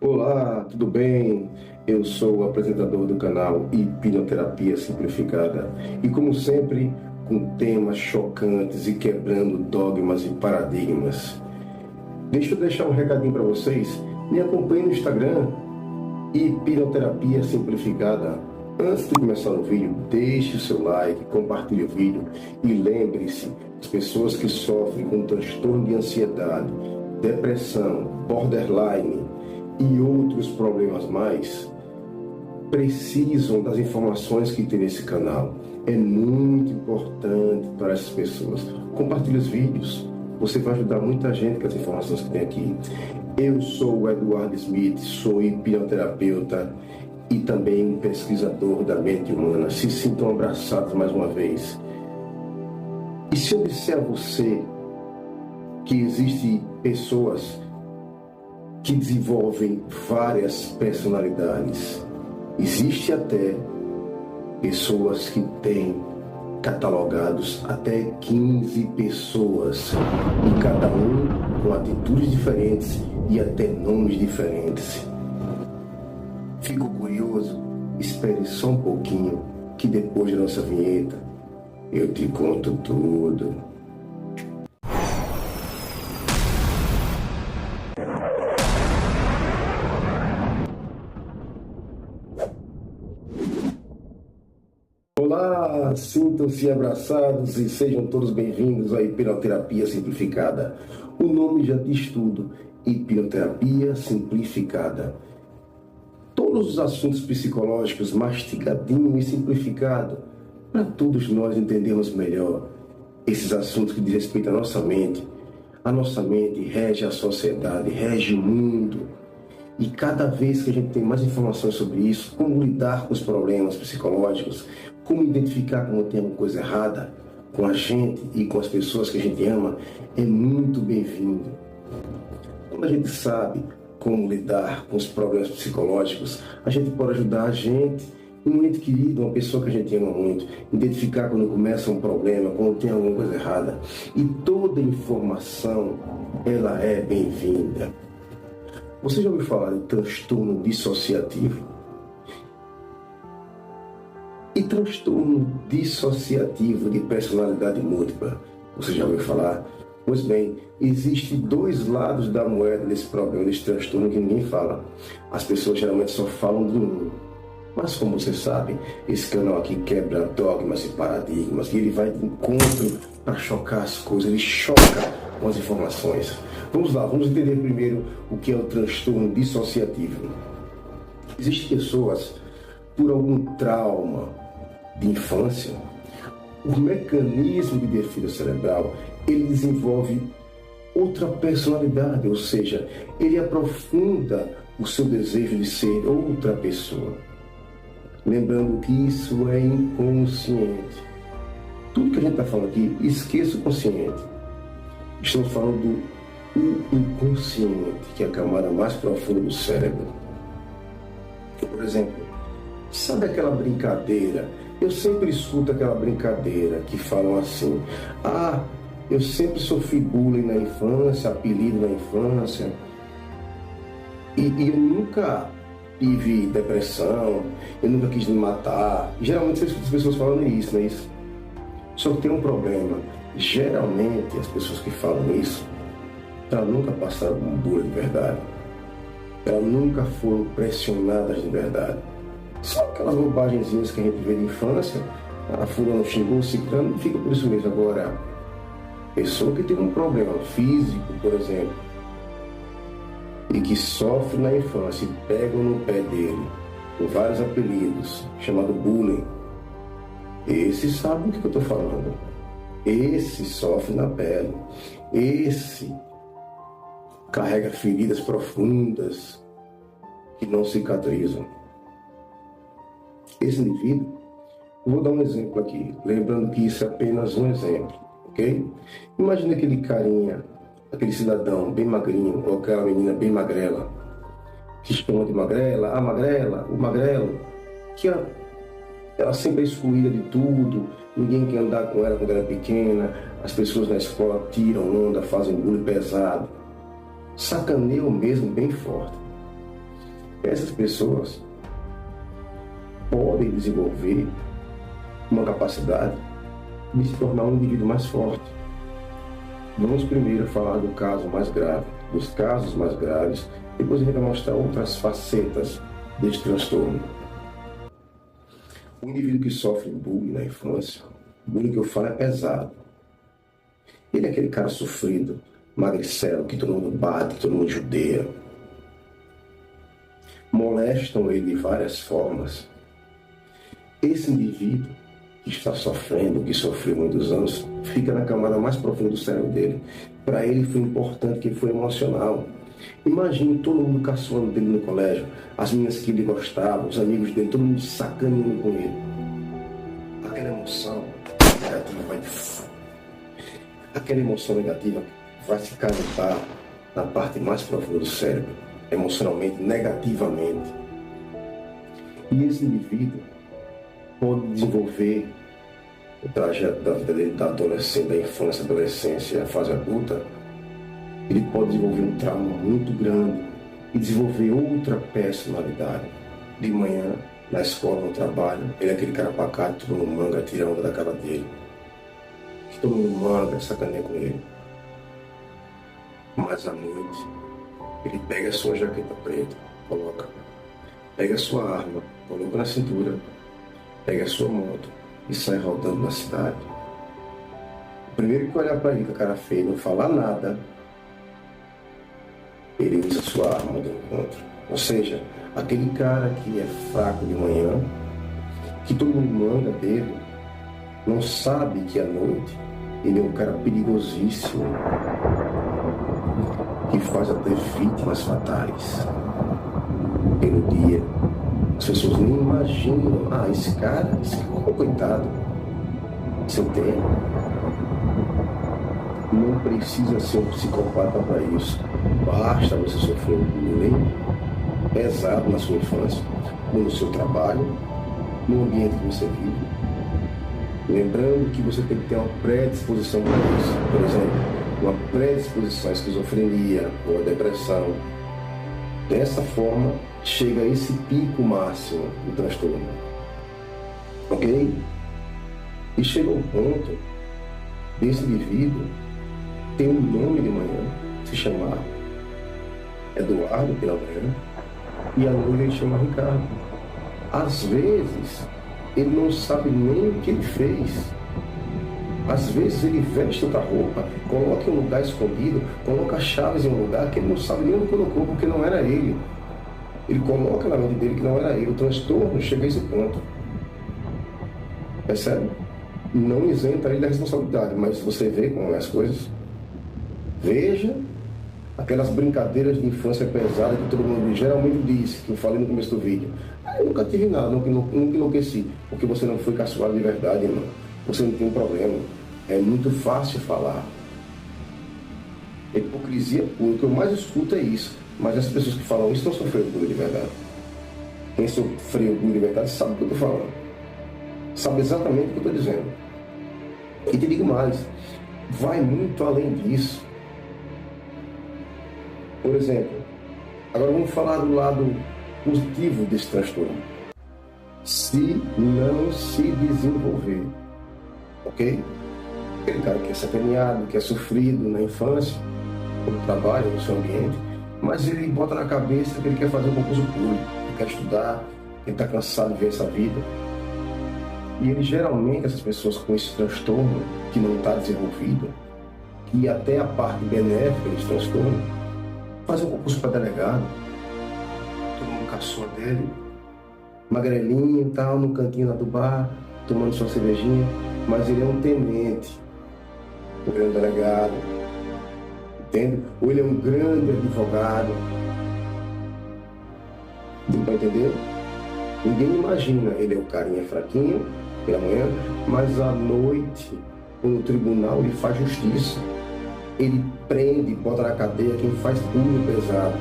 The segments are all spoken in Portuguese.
Olá, tudo bem? Eu sou o apresentador do canal Hipnoterapia Simplificada e, como sempre, com temas chocantes e quebrando dogmas e paradigmas. Deixa eu deixar um recadinho para vocês. Me acompanhe no Instagram, Hipnoterapia Simplificada. Antes de começar o vídeo, deixe o seu like, compartilhe o vídeo e lembre-se, as pessoas que sofrem com transtorno de ansiedade, depressão, borderline e outros problemas mais, precisam das informações que tem nesse canal. É muito importante para essas pessoas. Compartilhe os vídeos. Você vai ajudar muita gente com as informações que tem aqui. Eu sou o Eduardo Smith, sou hipnoterapeuta e também pesquisador da mente humana. Se sintam abraçados mais uma vez. E se eu disser a você que existem pessoas que desenvolvem várias personalidades, existe até pessoas que têm catalogados até 15 pessoas, e cada um com atitudes diferentes e até nomes diferentes. Fico curioso? Espere só um pouquinho, que depois da nossa vinheta eu te conto tudo. Olá, sintam-se abraçados e sejam todos bem-vindos à Hipnoterapia Simplificada. O nome já diz tudo, Hipnoterapia Simplificada. Todos os assuntos psicológicos mastigadinho e simplificado, para todos nós entendermos melhor esses assuntos que diz respeito à nossa mente. A nossa mente rege a sociedade, rege o mundo. E cada vez que a gente tem mais informações sobre isso, como lidar com os problemas psicológicos, como identificar quando tem alguma coisa errada com a gente e com as pessoas que a gente ama, é muito bem-vindo. Quando a gente sabe como lidar com os problemas psicológicos, a gente pode ajudar a gente, um ente querido, uma pessoa que a gente ama muito, identificar quando começa um problema, quando tem alguma coisa errada. E toda informação, ela é bem-vinda. Você já ouviu falar de transtorno dissociativo? E transtorno dissociativo de personalidade múltipla? Você já ouviu falar? Pois bem, existem dois lados da moeda desse problema, desse transtorno que ninguém fala. As pessoas geralmente só falam de um. Mas como você sabe, esse canal aqui quebra dogmas e paradigmas e ele vai de encontro para chocar as coisas, ele choca com as informações. Vamos lá, vamos entender primeiro o que é o transtorno dissociativo. Existem pessoas, por algum trauma de infância, o mecanismo de defesa cerebral, ele desenvolve outra personalidade, ou seja, ele aprofunda o seu desejo de ser outra pessoa. Lembrando que isso é inconsciente. Tudo que a gente está falando aqui, esqueça o consciente. Estamos falando do inconsciente, que é a camada mais profunda do cérebro. Por exemplo, sabe aquela brincadeira? Eu sempre escuto aquela brincadeira que falam assim: ah, eu sempre sofri bullying na infância, apelido na infância, e eu nunca tive depressão, eu nunca quis me matar. Geralmente você escuta as pessoas falando isso, não é isso? Só que tem um problema. Geralmente as pessoas que falam isso, elas nunca passaram por um bullying de verdade. Elas nunca foram pressionadas de verdade. Só aquelas bobagenzinhas que a gente vê de infância, a fulano xingou, ciclano, fica por isso mesmo. Agora, pessoa que tem um problema físico, por exemplo, e que sofre na infância e pegam no pé dele, com vários apelidos, chamado bullying, esse sabe o que eu estou falando. Esse sofre na pele. Esse carrega feridas profundas que não cicatrizam. Esse indivíduo, eu vou dar um exemplo aqui, lembrando que isso é apenas um exemplo, ok? Imagina aquele carinha, aquele cidadão bem magrinho, ou aquela menina bem magrela, que chama de magrela, a magrela, o magrelo, que ela sempre é excluída de tudo, ninguém quer andar com ela quando ela é pequena, as pessoas na escola tiram onda, fazem bullying pesado, sacaneiam mesmo bem forte. essas pessoas podem desenvolver uma capacidade de se tornar um indivíduo mais forte. Vamos primeiro falar do caso mais grave, dos casos mais graves, depois a gente vai mostrar outras facetas deste transtorno. O indivíduo que sofre bullying na infância, o bullying que eu falo é pesado. Ele é aquele cara sofrido, magricelo, que todo mundo bate, que todo mundo judeia. Molestam ele de várias formas. Esse indivíduo que está sofrendo, que sofreu muitos anos, fica na camada mais profunda do cérebro dele. Para ele foi importante que foi emocional. Imagine todo mundo caçoando dele no colégio, as meninas que ele gostava, os amigos dele, todo mundo sacaneando com ele. Aquela emoção negativa vai se calentar na parte mais profunda do cérebro, emocionalmente, negativamente. E esse indivíduo pode desenvolver o trajeto da vida dele, da adolescência, da infância, adolescência, a fase adulta. Ele pode desenvolver um trauma muito grande e desenvolver outra personalidade. De manhã, na escola, no trabalho, ele é aquele cara pacato, todo mundo manga, tira onda da cara dele. Todo mundo manga, sacaneia com ele. Mas à noite, ele pega a sua jaqueta preta, coloca. Pega a sua arma, coloca na cintura. Pega a sua moto e sai rodando na cidade. O primeiro que olhar para ele com a cara feia e não falar nada, ele usa a sua arma do encontro. Ou seja, aquele cara que é fraco de manhã, que todo mundo manda dele, não sabe que à noite ele é um cara perigosíssimo, que faz até vítimas fatais. Pelo dia, as pessoas nem imaginam, esse cara, coitado, você tem. Não precisa ser um psicopata para isso. Basta você sofrer um bullying pesado na sua infância, ou no seu trabalho, no ambiente que você vive. Lembrando que você tem que ter uma predisposição para isso. Por exemplo, uma predisposição à esquizofrenia ou à depressão. Dessa forma, chega a esse pico máximo do transtorno. Ok? E chega ao ponto desse indivíduo ter um nome de manhã, se chamar Eduardo pela manhã, e à noite ele chama Ricardo. Às vezes, ele não sabe nem o que ele fez. Às vezes ele veste outra roupa, coloca em um lugar escondido, coloca chaves em um lugar que ele não sabe nem onde colocou, porque não era ele. Ele coloca na mente dele que não era ele. O transtorno chega a esse ponto. Percebe? Não isenta ele da responsabilidade, mas você vê como é as coisas. Veja aquelas brincadeiras de infância pesada que todo mundo geralmente diz, que eu falei no começo do vídeo. Eu nunca tive nada, nunca enlouqueci, porque você não foi caçoado de verdade, irmão. Você não tem um problema. É muito fácil falar. É hipocrisia pura. O que eu mais escuto é isso. Mas as pessoas que falam isso não sofreram bullying de verdade. Quem sofreu bullying de verdade sabe o que eu estou falando. Sabe exatamente o que eu estou dizendo. E te digo mais. Vai muito além disso. Por exemplo, agora vamos falar do lado positivo desse transtorno. Se não se desenvolver, ok? Aquele cara que é sacaneado, que é sofrido na infância, no trabalho, no seu ambiente, mas ele bota na cabeça que ele quer fazer um concurso público, ele quer estudar, ele está cansado de ver essa vida. E ele geralmente, essas pessoas com esse transtorno que não está desenvolvido, e até a parte benéfica desse transtorno, fazem um concurso para delegado, todo mundo caçou dele, magrelinho e tal, no cantinho lá do bar, tomando sua cervejinha, mas ele é um tenente, ou ele é um delegado, entende? Ou ele é um grande advogado. Deu para entender? Ninguém imagina, ele é o carinha fraquinho pela manhã, mas à noite, no tribunal, ele faz justiça. Ele prende, bota na cadeia quem faz bullying pesado.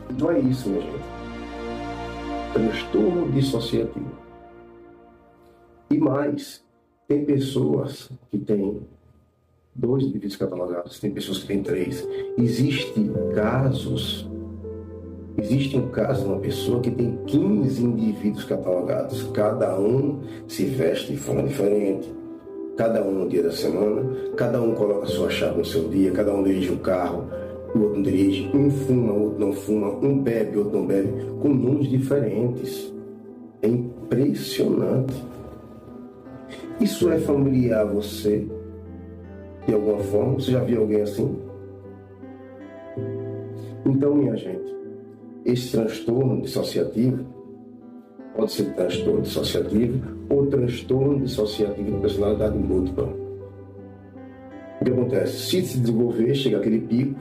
Então é isso, minha gente. Transtorno dissociativo. E mais, tem pessoas que têm 2 indivíduos catalogados, tem pessoas que têm 3. Existem casos Existe um caso de uma pessoa que tem 15 indivíduos catalogados. Cada um se veste de forma diferente. Cada um no dia da semana. Cada um coloca a sua chave no seu dia. Cada um dirige um carro, o outro não dirige. Um fuma, o outro não fuma. Um bebe, o outro não bebe. Com nomes diferentes. É impressionante. Isso é familiar a você? De alguma forma? Você já viu alguém assim? Então, minha gente, esse transtorno dissociativo pode ser transtorno dissociativo ou transtorno dissociativo de personalidade múltipla. O que acontece? Se desenvolver, chega aquele pico,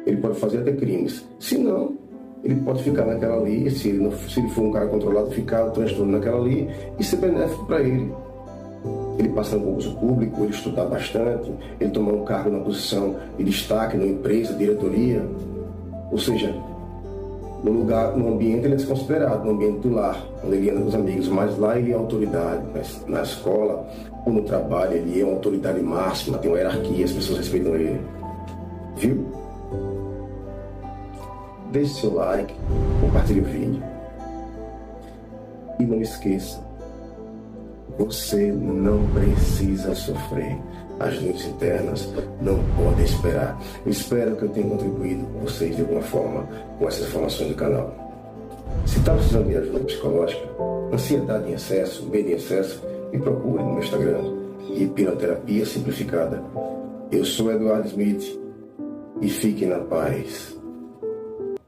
ele pode fazer até crimes. Se não, ele pode ficar naquela ali, se ele for um cara controlado, ficar o transtorno naquela ali e ser benéfico para ele. Ele passar no concurso público, ele estudar bastante, ele tomar um cargo na posição de destaque, numa empresa, diretoria. Ou seja, no ambiente ele é desconsiderado, no ambiente do lar, onde ele anda com os amigos, mas lá ele é autoridade, na escola ou no trabalho ele é uma autoridade máxima, tem uma hierarquia, as pessoas respeitam ele. Viu? Deixe seu like, compartilhe o vídeo. E não esqueça, você não precisa sofrer. As lutas internas não podem esperar. Eu espero que eu tenha contribuído com vocês de alguma forma com essas informações do canal. Se está precisando de ajuda psicológica, ansiedade em excesso, medo em excesso, me procure no meu Instagram, Hipnoterapia Simplificada. Eu sou Eduardo Smith e fiquem na paz.